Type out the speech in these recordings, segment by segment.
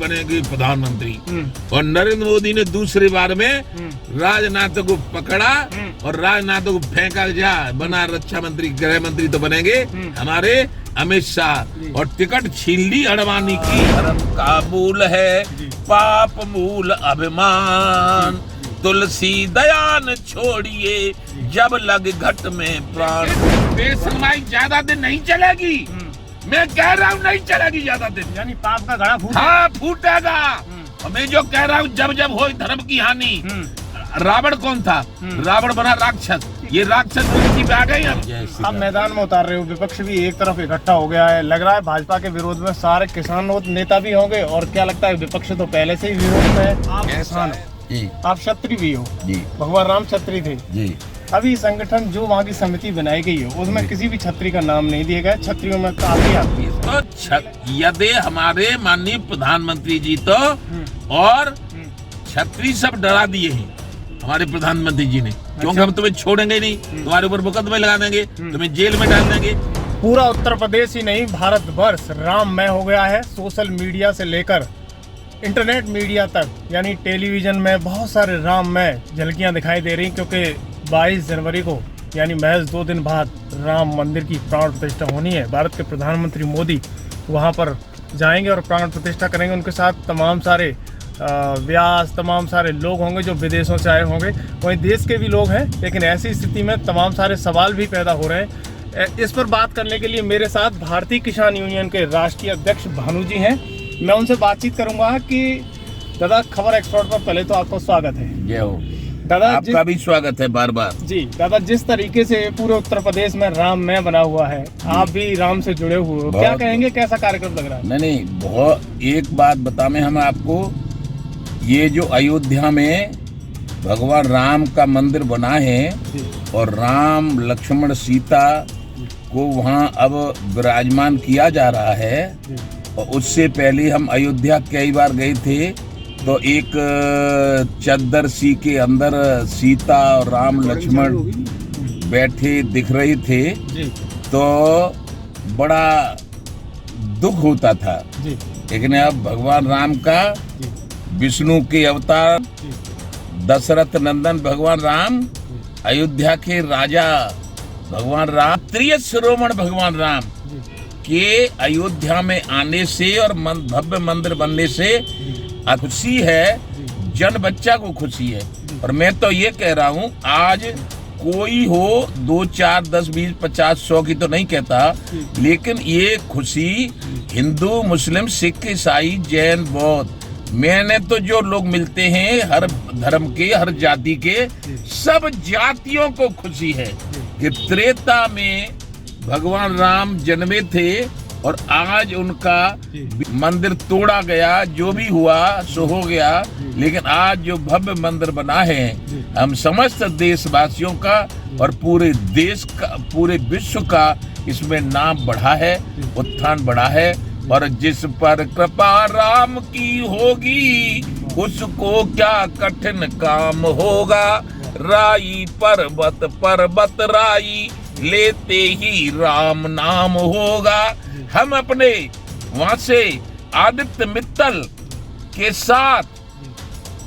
बनेगी प्रधानमंत्री। और नरेंद्र मोदी ने दूसरी बार में राजनाथ को पकड़ा और राजनाथ को फेंका जा, बना रक्षा मंत्री, गृह मंत्री तो बनेंगे हमारे अमित शाह। और टिकट छीन ली अडवाणी की। धर्म का मूल है पाप मूल अभिमान, तुलसी दयान छोड़िए जब लग घट में प्राण। बेसुमाई ज्यादा दिन नहीं चलेगी, मैं कह रहा हूँ नहीं चलेगी ज्यादा दिन। यानी पाप का घड़ा फूटेगा। हाँ फूटेगा। और मैं जो कह रहा हूँ जब जब हो धर्म की हानि। रावण कौन था? रावण बना राक्षस, ये राक्षस पे आ गए। अब मैदान में उतार रहे हो, विपक्ष भी एक तरफ इकट्ठा हो गया है। लग रहा है भाजपा के विरोध में सारे किसान नेता भी होंगे। और क्या लगता है विपक्ष तो पहले से ही विरोध में है। आप किसान हो, आप क्षत्रिय भी हो जी, भगवान राम क्षत्रिय थे जी। अभी संगठन जो वहाँ की समिति बनाई गई है उसमें किसी भी छत्री का नाम नहीं दिया गया। छत्रियों में काफी आती है। तो यदि हमारे माननीय प्रधानमंत्री जी तो और छत्री सब डरा दिए हैं हमारे प्रधानमंत्री जी ने। क्योंकि हम तुम्हें छोड़ेंगे नहीं, तुम्हारे ऊपर मुकदमे लगा देंगे, तुम्हें जेल में डाल देंगे। पूरा उत्तर प्रदेश ही नहीं भारत वर्ष राममय हो गया है। सोशल मीडिया से लेकर इंटरनेट मीडिया तक, यानी टेलीविजन में बहुत सारे राममय झलकियां दिखाई दे रही। क्योंकि 22 जनवरी को यानी महज 2 दिन बाद राम मंदिर की प्राण प्रतिष्ठा होनी है। भारत के प्रधानमंत्री मोदी वहां पर जाएंगे और प्राण प्रतिष्ठा करेंगे। उनके साथ तमाम सारे व्यास, तमाम सारे लोग होंगे जो विदेशों से आए होंगे, वहीं देश के भी लोग हैं। लेकिन ऐसी स्थिति में तमाम सारे सवाल भी पैदा हो रहे हैं। इस पर बात करने के लिए मेरे साथ भारतीय किसान यूनियन के राष्ट्रीय अध्यक्ष भानु जी हैं। मैं उनसे बातचीत करूंगा कि दादा, खबर एक्सपर्ट पर पहले तो आपका स्वागत है। जय हो दादा। आपका भी स्वागत है बार बार जी दादा। जिस तरीके से पूरे उत्तर प्रदेश में राममय बना हुआ है, आप भी राम से जुड़े हुए हो, क्या कहेंगे, कैसा कार्यक्रम लग रहा है? नहीं, बहुत एक बात बताएं हम आपको, ये जो अयोध्या में भगवान राम का मंदिर बना है और राम लक्ष्मण सीता को वहाँ अब विराजमान किया जा रहा है। और उससे पहले हम अयोध्या कई बार गए थे तो एक चद्दर सी के अंदर सीता और राम लक्ष्मण बैठे दिख रहे थे तो बड़ा दुख होता था। लेकिन अब भगवान राम का, विष्णु के अवतार दशरथ नंदन भगवान राम, अयोध्या के राजा भगवान राम, त्रिय शिरोमण भगवान राम के अयोध्या में आने से और भव्य मंदिर बनने से खुशी है, जन बच्चा को खुशी है। और मैं तो ये कह रहा हूँ, आज कोई हो 2, 4, 10, 20, 50, 100 की तो नहीं कहता, लेकिन ये खुशी हिंदू, मुस्लिम, सिख, ईसाई, जैन, बौद्ध, मैंने तो जो लोग मिलते हैं हर धर्म के, हर जाति के, सब जातियों को खुशी है कि त्रेता में भगवान राम जन्मे थे और आज उनका मंदिर तोड़ा गया। जो भी हुआ सो हो गया, लेकिन आज जो भव्य मंदिर बना है, हम समस्त देशवासियों का और पूरे देश का, पूरे विश्व का इसमें नाम बढ़ा है, उत्थान बढ़ा है। और जिस पर कृपा राम की होगी उसको क्या कठिन काम होगा। राई पर्वत पर्वत राई लेते ही राम नाम होगा। हम अपने वहां से आदित्य मित्तल के साथ,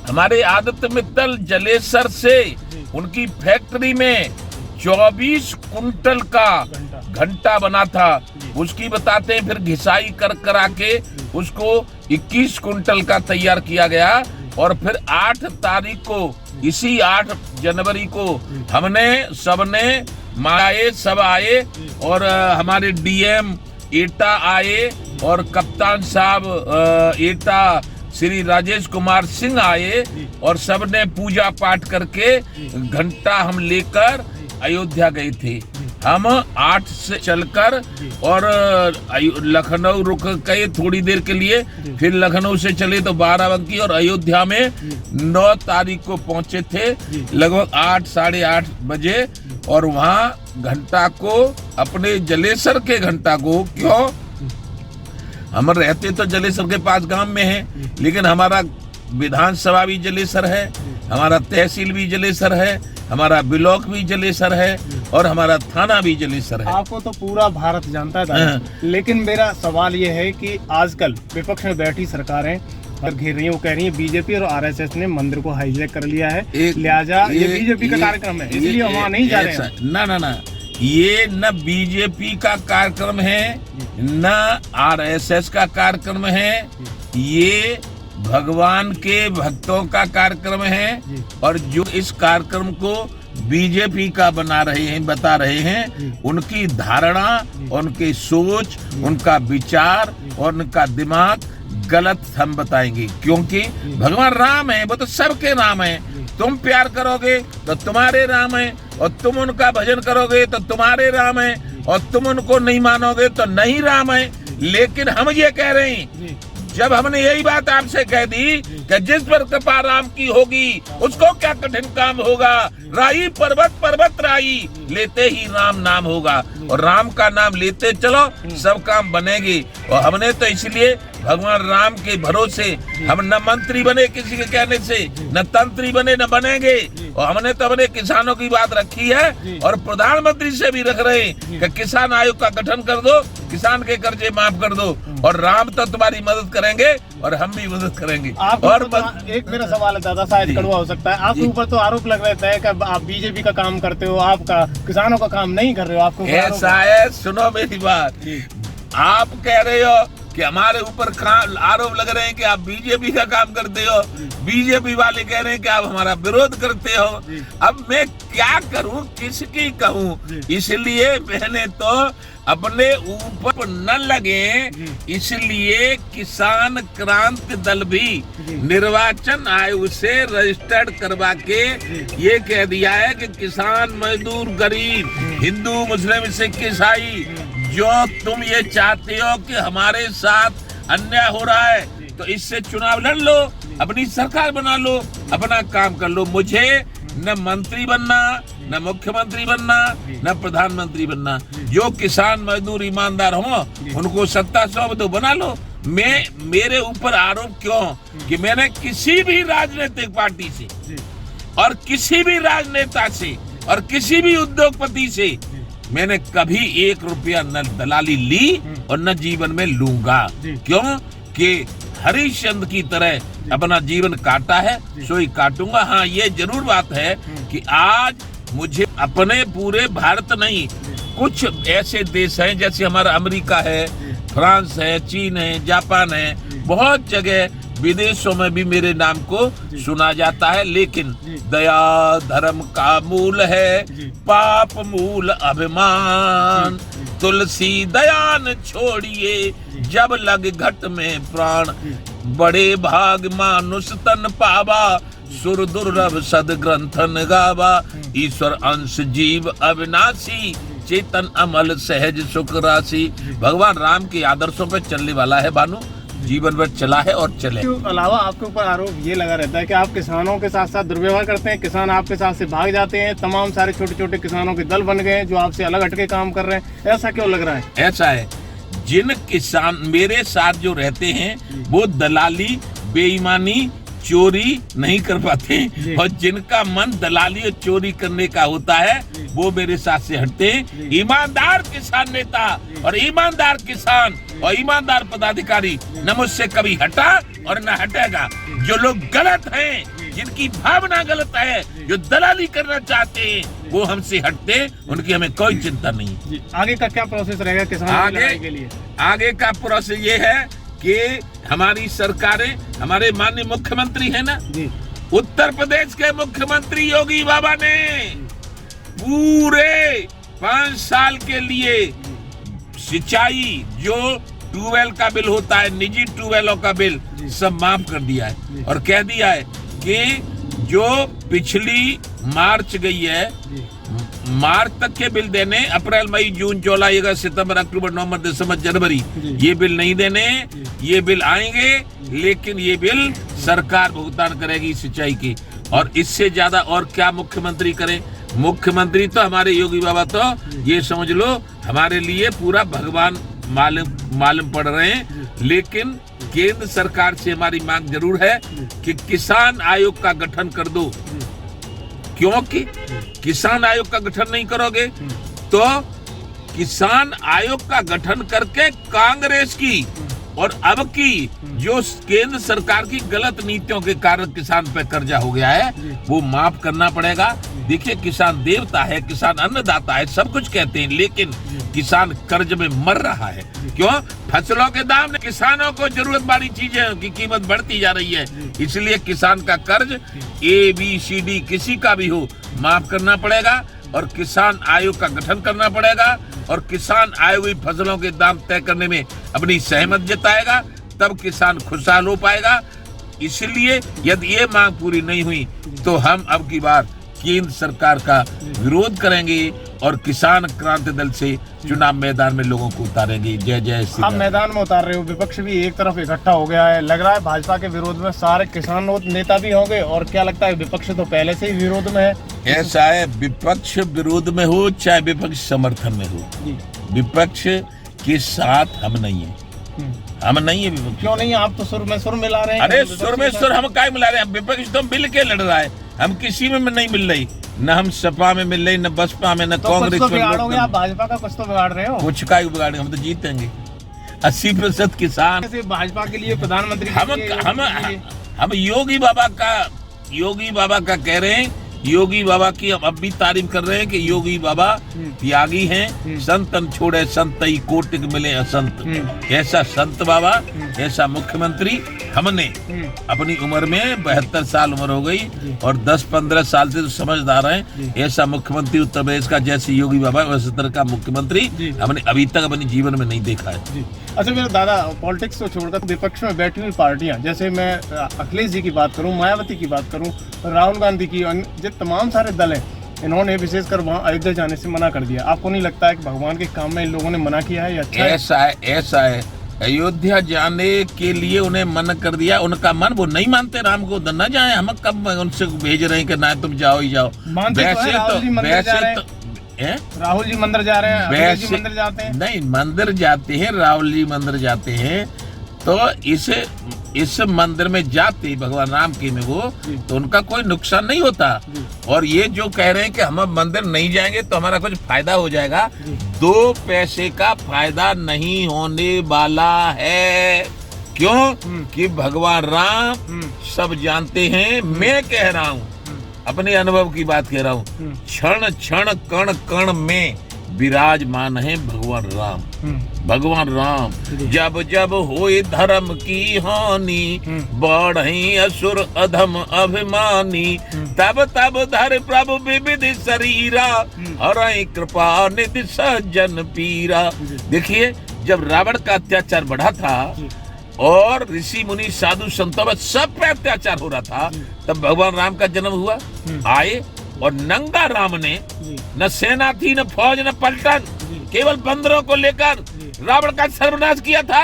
हमारे आदित्य मित्तल जलेसर से उनकी फैक्ट्री में 24 कुंटल का घंटा बना था, उसकी बताते हैं फिर घिसाई करा के उसको 21 कुंटल का तैयार किया गया। और फिर 8 तारीख को, इसी 8 जनवरी को हमने सबने आए, सब आए और हमारे डीएम एटा आए और कप्तान साहब एटा श्री राजेश कुमार सिंह आए और सबने पूजा पाठ करके घंटा हम लेकर अयोध्या गए थे। हम 8 से चलकर और लखनऊ रुक गए थोड़ी देर के लिए, फिर लखनऊ से चले तो बाराबंकी और अयोध्या में 9 तारीख को पहुंचे थे लगभग 8, साढ़े 8 बजे। और वहाँ घंटा को, अपने जलेसर के घंटा को, क्यों हम रहते तो जलेसर के पास गांव में है, लेकिन हमारा विधानसभा भी जलेसर है, हमारा तहसील भी जलेसर है, हमारा ब्लॉक भी जलेसर है और हमारा थाना भी जलेसर है। आपको तो पूरा भारत जानता है दादा। लेकिन मेरा सवाल ये है कि आजकल विपक्ष में बैठी सरकारें घेर रही है, वो कह रही है बीजेपी और आरएसएस ने मंदिर को हाईजैक कर लिया है, एक- लिहाजा ये बीजेपी का कार्यक्रम है, इसलिए वहाँ नहीं जा रहे हैं। ना, ये न बीजेपी का कार्यक्रम है, न आरएसएस का कार्यक्रम है, ये भगवान के भक्तों का कार्यक्रम है। और जो इस कार्यक्रम को बीजेपी का बना रहे हैं, बता रहे हैं, उनकी धारणा, उनकी सोच, उनका विचार और उनका दिमाग गलत हम बताएंगे, क्योंकि भगवान राम है, वो तो सबके राम है। तुम प्यार करोगे तो तुम्हारे राम है, और तुम उनका भजन करोगे तो तुम्हारे राम है, और तुम उनको नहीं मानोगे तो नहीं राम है। लेकिन हम ये कह रहे हैं, जब हमने यही बात आपसे कह दी कि जिस पर कृपा राम की होगी उसको क्या कठिन काम होगा, राई पर्वत पर्वत राई, लेते ही राम नाम होगा, और राम का नाम लेते चलो सब काम बनेगी। और हमने तो इसलिए भगवान राम के भरोसे हम न मंत्री बने किसी के कहने से, न तंत्री बने, न बनेंगे। और हमने तो अपने किसानों की बात रखी है, और प्रधानमंत्री से भी रख रहे हैं कि किसान आयोग का गठन कर दो, किसान के कर्जे माफ कर दो, और राम तो तुम्हारी मदद करेंगे और हम भी मदद करेंगे। और एक मेरा सवाल है दादा, शायद कड़वा हो सकता है, आपके ऊपर तो आरोप लग रहता है कि आप बीजेपी का काम करते हो, आपका किसानों का काम नहीं कर रहे हो, आपको ऐसा है। सुनो मेरी बात, आप कह रहे हो कि हमारे ऊपर आरोप लग रहे हैं कि आप बीजेपी का काम करते हो, बीजेपी वाले कह रहे हैं कि आप हमारा विरोध करते हो। अब मैं क्या करूं, किसकी कहूं? इसलिए मैंने तो अपने ऊपर न लगे, इसलिए किसान क्रांति दल भी निर्वाचन आयोग से रजिस्टर्ड करवा के ये कह दिया है कि किसान, मजदूर, गरीब, हिंदू, मुस्लिम, सिख, ईसाई, जो तुम ये चाहते हो कि हमारे साथ अन्याय हो रहा है, तो इससे चुनाव लड़ लो, अपनी सरकार बना लो, अपना काम कर लो। मुझे न मंत्री बनना, न मुख्यमंत्री बनना, न प्रधानमंत्री बनना। जो किसान, मजदूर, ईमानदार हो उनको सत्ता सौंप दो, बना लो। मेरे ऊपर आरोप क्यों कि मैंने किसी भी राजनीतिक पार्टी से और किसी भी राजनेता से और किसी भी उद्योगपति से मैंने कभी 1 रुपया न दलाली ली और न जीवन में लूंगा। क्यों कि हरिश्चंद्र की तरह अपना जीवन काटा है, सो ही काटूंगा। हाँ, ये जरूर बात है कि आज मुझे अपने पूरे भारत नहीं, कुछ ऐसे देश हैं जैसे हमारा अमेरिका है, फ्रांस है, चीन है, जापान है, बहुत जगह विदेशों में भी मेरे नाम को सुना जाता है। लेकिन दया धर्म का मूल है, पाप मूल अभिमान, तुलसी दया न छोड़िए जब लग घट में प्राण, बड़े भाग मानुष तन पावा, सुर दुर्लभ सद ग्रंथन गावा, ईश्वर अंश जीव अविनाशी, चेतन अमल सहज सुख राशि। भगवान राम के आदर्शों पर चलने वाला है बानू, जीवन भर चला है और चले। इसके अलावा आपके ऊपर आरोप ये लगा रहता है कि आप किसानों के साथ साथ दुर्व्यवहार करते हैं, किसान आपके साथ से भाग जाते हैं, तमाम सारे छोटे छोटे किसानों के दल बन गए हैं जो आपसे अलग हटके काम कर रहे हैं, ऐसा क्यों लग रहा है? ऐसा है, जिन किसान मेरे साथ जो रहते हैं वो दलाली, बेईमानी, चोरी नहीं कर पाते, और जिनका मन दलाली और चोरी करने का होता है वो मेरे साथ से हटते हैं। ईमानदार किसान नेता और ईमानदार किसान और ईमानदार पदाधिकारी न मुझसे कभी हटा और न हटेगा। जो लोग गलत हैं, जिनकी भावना गलत है, जो दलाली करना चाहते हैं, वो हमसे हटते, उनकी हमें कोई चिंता नहीं। आगे का क्या प्रोसेस रहेगा किसानों की लड़ाई के लिए? आगे का प्रोसेस ये है कि हमारी सरकारें, हमारे माननीय मुख्यमंत्री है ना, उत्तर प्रदेश के मुख्यमंत्री योगी बाबा ने पूरे 5 साल के लिए सिंचाई, जो ट्यूबवेल का बिल होता है, निजी ट्यूबवेलों का बिल, सब माफ कर दिया है, और कह दिया है कि जो पिछली मार्च गई है, मार्च तक के बिल देने, अप्रैल, मई, जून, जुलाई, अगस्त, सितंबर, अक्टूबर, नवंबर, दिसंबर, जनवरी, ये बिल नहीं देने। ये बिल आएंगे, लेकिन ये बिल सरकार भुगतान करेगी सिंचाई की। और इससे ज्यादा और क्या मुख्यमंत्री करे? मुख्यमंत्री तो हमारे योगी बाबा तो ये समझ लो हमारे लिए पूरा भगवान मालूम पड़ रहे हैं। लेकिन केंद्र सरकार से हमारी मांग जरूर है कि किसान आयोग का गठन कर दो, क्योंकि किसान आयोग का गठन नहीं करोगे तो किसान आयोग का गठन करके कांग्रेस की और अब की जो केंद्र सरकार की गलत नीतियों के कारण किसान पे कर्जा हो गया है वो माफ करना पड़ेगा। देखिए, किसान देवता है, किसान अन्नदाता है, सब कुछ कहते हैं, लेकिन किसान कर्ज में मर रहा है। क्यों? फसलों के दाम, किसानों को जरूरत वाली चीजें की कीमत बढ़ती जा रही है, इसलिए किसान का कर्ज ABCD किसी का भी हो माफ करना पड़ेगा और किसान आयोग का गठन करना पड़ेगा और किसान आयोग हुई फसलों के दाम तय करने में अपनी सहमत जताएगा, तब किसान खुशहाल हो पाएगा। इसलिए यदि ये मांग पूरी नहीं हुई तो हम अब की बार केंद्र सरकार का विरोध करेंगे और किसान क्रांति दल से चुनाव मैदान में लोगों को उतारेंगे। जय जय श्री आप राम। मैदान में उतार रहे हो, विपक्ष भी एक तरफ इकट्ठा हो गया है, लग रहा है भाजपा के विरोध में सारे किसान नेता भी होंगे, और क्या लगता है विपक्ष तो पहले से ही विरोध में है? ऐसा है, विपक्ष विरोध में हो चाहे विपक्ष समर्थन में हो, विपक्ष के साथ हम नहीं है, हम नहीं है विपक्ष। क्यों नहीं? आप तो सुर में सुर मिला रहे हैं। अरे सुर में सुर हम काय मिला रहे हैं? विपक्ष तो मिल के लड़ रहा है, हम किसी में नहीं मिल रही, न हम सपा में मिल रही, न बसपा में, न तो कांग्रेस कुछ तो में। बिगाड़ोगे आप, भाजपा का कुछ तो बिगाड़ रहे हो। कुछ का बिगाड़ेंगे, हम तो जीतेंगे। 80% किसान जैसे भाजपा के लिए प्रधानमंत्री हम योगी बाबा का कह रहे हैं। योगी बाबा की हम अब भी तारीफ कर रहे हैं कि योगी बाबा त्यागी हैं। संतन छोड़े संतई कोटिक मिले असंत, ऐसा संत बाबा, ऐसा मुख्यमंत्री हमने अपनी उम्र में 72 साल उम्र हो गई और 10-15 साल से तो समझदार हैं। ऐसा मुख्यमंत्री उत्तर प्रदेश का जैसे योगी बाबा वैसे तरह का मुख्यमंत्री हमने अभी तक अपने जीवन में नहीं देखा है। अच्छा मेरे दादा, पॉलिटिक्स को छोड़कर विपक्ष में बैठी हुई पार्टियां, जैसे मैं अखिलेश जी की बात करूं, मायावती की बात करूं, राहुल गांधी की, जो तमाम सारे दल हैं, इन्होंने विशेषकर वहां अयोध्या जाने से मना कर दिया। आपको नहीं लगता है कि भगवान के काम में इन लोगों ने मना किया है? अच्छा ऐसा है अयोध्या जाने के लिए उन्हें मना कर दिया, उनका मन, वो नहीं मानते राम को, न जाए। हम कब उनसे भेज रहे हैं कि ना तुम जाओ ही जाओ। वैसे तो राहुल जी मंदिर जा रहे हैं, अखिलेश जी मंदिर जाते हैं। नहीं, मंदिर जाते हैं, राहुल जी मंदिर जाते हैं, तो इस मंदिर में जाते भगवान राम के में वो, तो उनका कोई नुकसान नहीं होता। और ये जो कह रहे हैं कि हम अब मंदिर नहीं जाएंगे तो हमारा कुछ फायदा हो जाएगा, 2 पैसे का फायदा नहीं होने वाला है। क्यों? कि भगवान राम सब जानते हैं। मैं कह रहा हूँ, अपने अनुभव की बात कह रहा हूँ, क्षण क्षण कण कण में विराजमान है भगवान राम। भगवान राम जब जब होए धर्म की हानि, बढ़ई असुर अधम अभिमानी, तब तब धर प्रभु विविध शरीरा, हरई कृपा निधि सज्जन पीरा। देखिए, जब रावण का अत्याचार बढ़ा था और ऋषि मुनि साधु संतों में सब पे अत्याचार हो रहा था, तब भगवान राम का जन्म हुआ। आए और नंगा राम ने, न सेना थी, न फौज, न पलटन, केवल बंदरों को लेकर रावण का सर्वनाश किया था।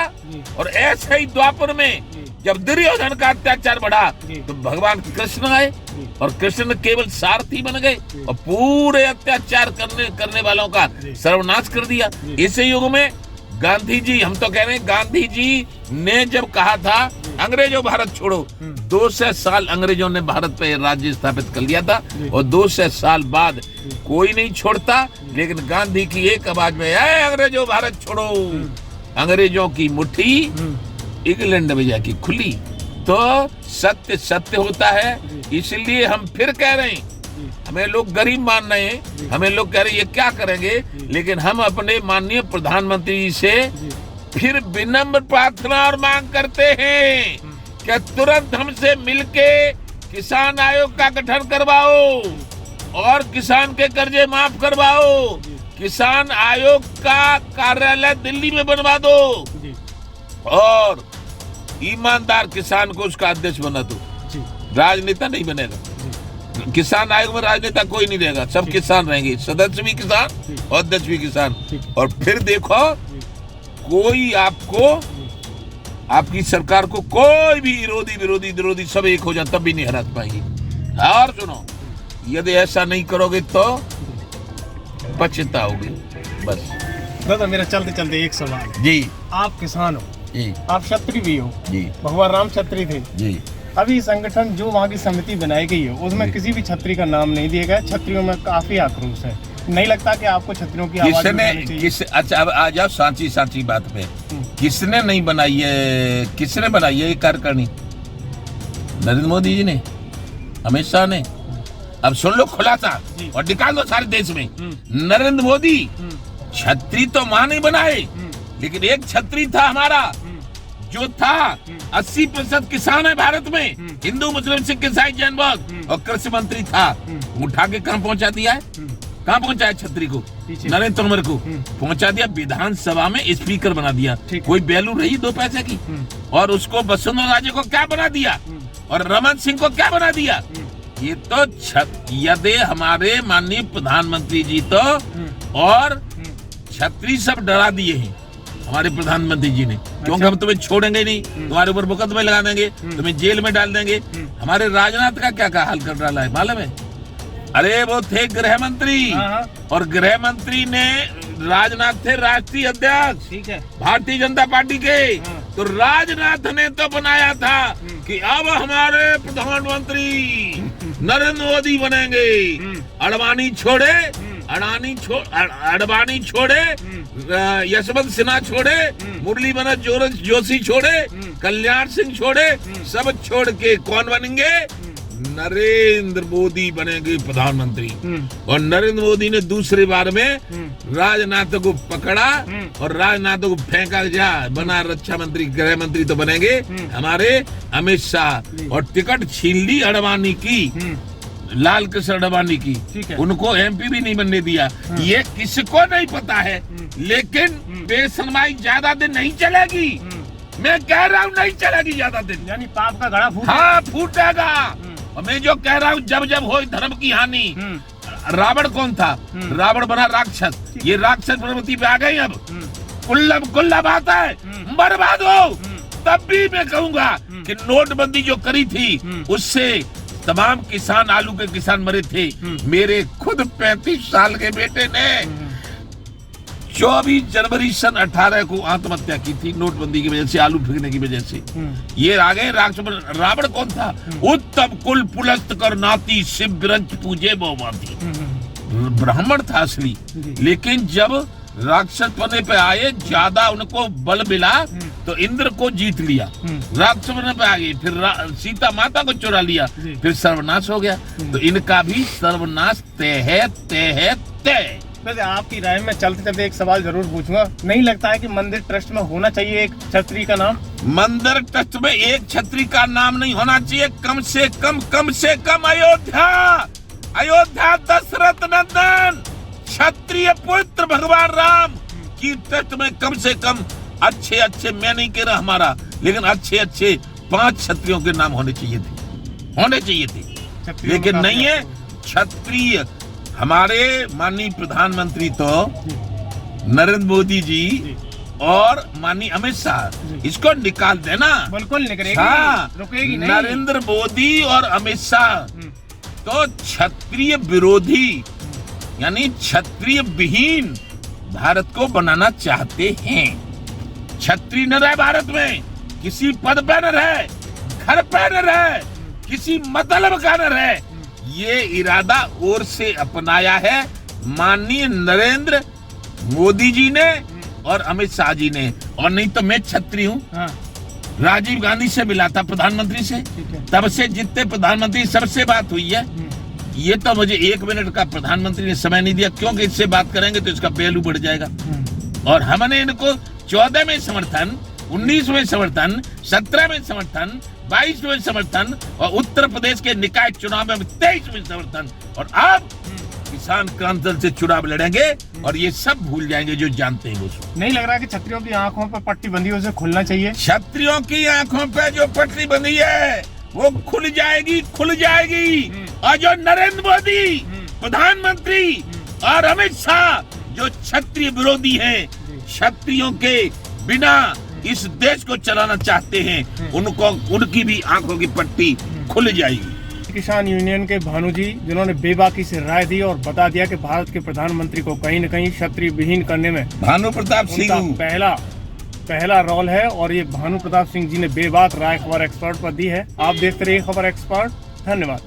और ऐसे ही द्वापर में जब दुर्योधन का अत्याचार बढ़ा तो भगवान कृष्ण आए और कृष्ण केवल सारथी बन गए और पूरे अत्याचार करने वालों का सर्वनाश कर दिया। इस युग में गांधी जी, हम तो कह रहे हैं, गांधी जी ने जब कहा था अंग्रेजों भारत छोड़ो, 200 साल अंग्रेजों ने भारत पे राज्य स्थापित कर लिया था और 200 साल बाद कोई नहीं छोड़ता, लेकिन गांधी की एक आवाज में अंग्रेजों भारत छोड़ो, अंग्रेजों की मुट्ठी इंग्लैंड में जाके खुली। तो सत्य सत्य होता है। इसलिए हम फिर कह रहे हैं, हमें लोग गरीब मान रहे हैं, हमें लोग कह रहे हैं ये क्या करेंगे, लेकिन हम अपने माननीय प्रधानमंत्री से फिर विनम्र प्रार्थना और मांग करते हैं कि तुरंत हमसे मिलके किसान आयोग का गठन करवाओ और किसान के कर्जे माफ करवाओ। किसान आयोग का कार्यालय दिल्ली में बनवा दो और ईमानदार किसान को उसका अध्यक्ष बना दो। राजनेता नहीं बनेगा किसान आयोग में, राजनेता कोई नहीं रहेगा, सब किसान रहेंगे, सदस्य भी किसान और अध्यक्ष भी किसान। और फिर देखो, कोई आपको, आपकी सरकार को कोई भी विरोधी सब एक हो जाए तब भी नहीं हरा पाएगी। और सुनो, यदि ऐसा नहीं करोगे तो पछताओगे। बस दादा, मेरा चलते चलते एक सवाल जी। आप किसान हो जी, आप क्षत्रिय भी हो जी, भगवान राम क्षत्रिय थे जी। अभी संगठन जो वहाँ की समिति बनाई गई है उसमें किसी भी छत्री का नाम नहीं दिया गया। छत्रियों में काफी आक्रोश है। नहीं लगता कि आपको छतरियों की आवाज किसने उठानी चाहिए? अच्छा अब आ जाओ सांची बात पे। किसने नहीं बनाई है, किसने बनाई है ये कार्यकारिणी? नरेंद्र मोदी जी ने, अमित शाह ने। अब सुन लो खुलासा और निकाल दो सारे देश में। नरेंद्र मोदी छतरी तो वहां नहीं बनाए, लेकिन एक छतरी था हमारा जो था 80% किसान है भारत में, हिंदू मुस्लिम सिख ईसाई जैन बौद्ध, और कृषि मंत्री था। उठा के कहाँ पहुंचा दिया है? कहाँ पहुंचाया छतरी को? नरेंद्र तोमर को पहुंचा दिया, विधानसभा में स्पीकर बना दिया। कोई वैल्यू रही 2 पैसे की? और उसको वसुंधरा राजे को क्या बना दिया, और रमन सिंह को क्या बना दिया? ये तो यदि हमारे माननीय प्रधानमंत्री जी तो और छतरी सब डरा दिए हैं हमारे प्रधानमंत्री जी ने, क्योंकि हम तुम्हें छोड़ेंगे नहीं, तुम्हारे ऊपर मुकदमे लगा देंगे, तुम्हें जेल में डाल देंगे। हमारे राजनाथ का क्या हाल कर डाला है मालूम है? अरे वो थे गृह मंत्री, और गृह मंत्री ने, राजनाथ थे राष्ट्रीय अध्यक्ष, ठीक है, भारतीय जनता पार्टी के। तो राजनाथ ने तो बनाया था कि अब हमारे प्रधानमंत्री नरेंद्र मोदी बनेंगे। अडवाणी छोड़े, अडवाणी छोड़े, यशवंत सिन्हा छोड़े, मुरली मनोहर जोशी छोड़े, कल्याण सिंह छोड़े, सब छोड़ के कौन बनेंगे? नरेंद्र मोदी बनेंगे प्रधानमंत्री। और नरेंद्र मोदी ने दूसरी बार में राजनाथ को पकड़ा और राजनाथ को फेंका, जा बना रक्षा मंत्री, गृह मंत्री तो बनेंगे हमारे अमित शाह। और टिकट छीन ली अडवाणी की, लाल कृष्ण अडवाणी की, उनको एमपी भी नहीं बनने दिया। ये किसको नहीं पता है, लेकिन बेसनमाई ज्यादा दिन नहीं चलेगी। मैं कह रहा हूँ नहीं चलेगी ज्यादा दिन, यानी पाप का घड़ा फूटेगा। हाँ फूटेगा। और मैं जो कह रहा हूँ जब जब हो धर्म की हानि। रावण कौन था? रावण बना राक्षस। ये राक्षस प्रवृत्ति पे आ गई। अब कुल्लभ आता है, बर्बाद हो। तब भी मैं कहूंगा कि नोटबंदी जो करी थी उससे तमाम किसान, आलू के किसान मरे थे। मेरे खुद 35 साल के बेटे ने 24 जनवरी सन 18 को आत्महत्या की थी, नोटबंदी की वजह से, आलू फेंकने की वजह से। ये आ गए रावण कौन था? उत्तम कुल पुलस्त कर नाती, शिव ब्रज पूजे बहुमाती। ब्राह्मण था असली, लेकिन जब राक्षस बने पे आए, ज्यादा उनको बल मिला तो इंद्र को जीत लिया, राक्षस बने पे आ गए, फिर सीता माता को चुरा लिया, फिर सर्वनाश हो गया। तो इनका भी सर्वनाश तय है, तय है, तय। वैसे आपकी राय में चलते चलते एक सवाल जरूर पूछूंगा, नहीं लगता है कि मंदिर ट्रस्ट में होना चाहिए एक छतरी का नाम? मंदिर ट्रस्ट में एक छतरी का नाम नहीं होना चाहिए। कम से कम अयोध्या दशरथ नंदन क्षत्रिय पुत्र भगवान राम की ट्रस्ट में कम से कम अच्छे, मैं नहीं कह रहा हमारा, लेकिन अच्छे 5 क्षत्रियों के नाम होने चाहिए थे, लेकिन नहीं है। क्षत्रिय हमारे माननीय प्रधानमंत्री तो नरेंद्र मोदी जी और माननीय अमित शाह, इसको निकाल देना। बिल्कुल निकलेगी, रुकेगी नहीं। नरेंद्र मोदी और अमित शाह तो क्षत्रिय विरोधी, यानी क्षत्रिय विहीन भारत को बनाना चाहते हैं। क्षत्रिय न रहे भारत में, किसी पद पे न रहे, घर पे न रहे, किसी मतलब का न रहे। ये इरादा और से अपनाया है माननीय नरेंद्र मोदी जी ने और अमित शाह जी ने। और नहीं तो मैं क्षत्रिय हूँ। राजीव गांधी से मिला था प्रधानमंत्री से, तब से जितने प्रधानमंत्री सबसे बात हुई है। ये तो मुझे 1 मिनट का प्रधानमंत्री ने समय नहीं दिया, क्योंकि इससे बात करेंगे तो इसका वैल्यू बढ़ जाएगा। और हमने इनको 14 में समर्थन, 19 में समर्थन, 17 में समर्थन, 22 में समर्थन, और उत्तर प्रदेश के निकाय चुनाव में 23 में समर्थन, और अब किसान क्रांति दल से चुनाव लड़ेंगे और ये सब भूल जाएंगे जो जानते हैं। वो नहीं लग रहा कि क्षत्रियों की आंखों पर पट्टी बंधी उसे खुलना चाहिए? क्षत्रियों की आंखों पर जो पट्टी बंधी है वो खुल जाएगी। और जो नरेंद्र मोदी प्रधानमंत्री और अमित शाह जो क्षत्रिय विरोधी हैं, क्षत्रियों के बिना इस देश को चलाना चाहते हैं, उनको उनकी भी आंखों की पट्टी खुल जाएगी। किसान यूनियन के भानु जी, जिन्होंने बेबाकी से राय दी और बता दिया कि भारत के प्रधानमंत्री को कहीं न कहीं क्षत्रिय विहीन करने में भानु प्रताप सिंह पहला रोल है। और ये भानु प्रताप सिंह जी ने बेबाक राय खबर एक्सपर्ट पर दी है। आप देखते रहिए खबर एक्सपर्ट। धन्यवाद।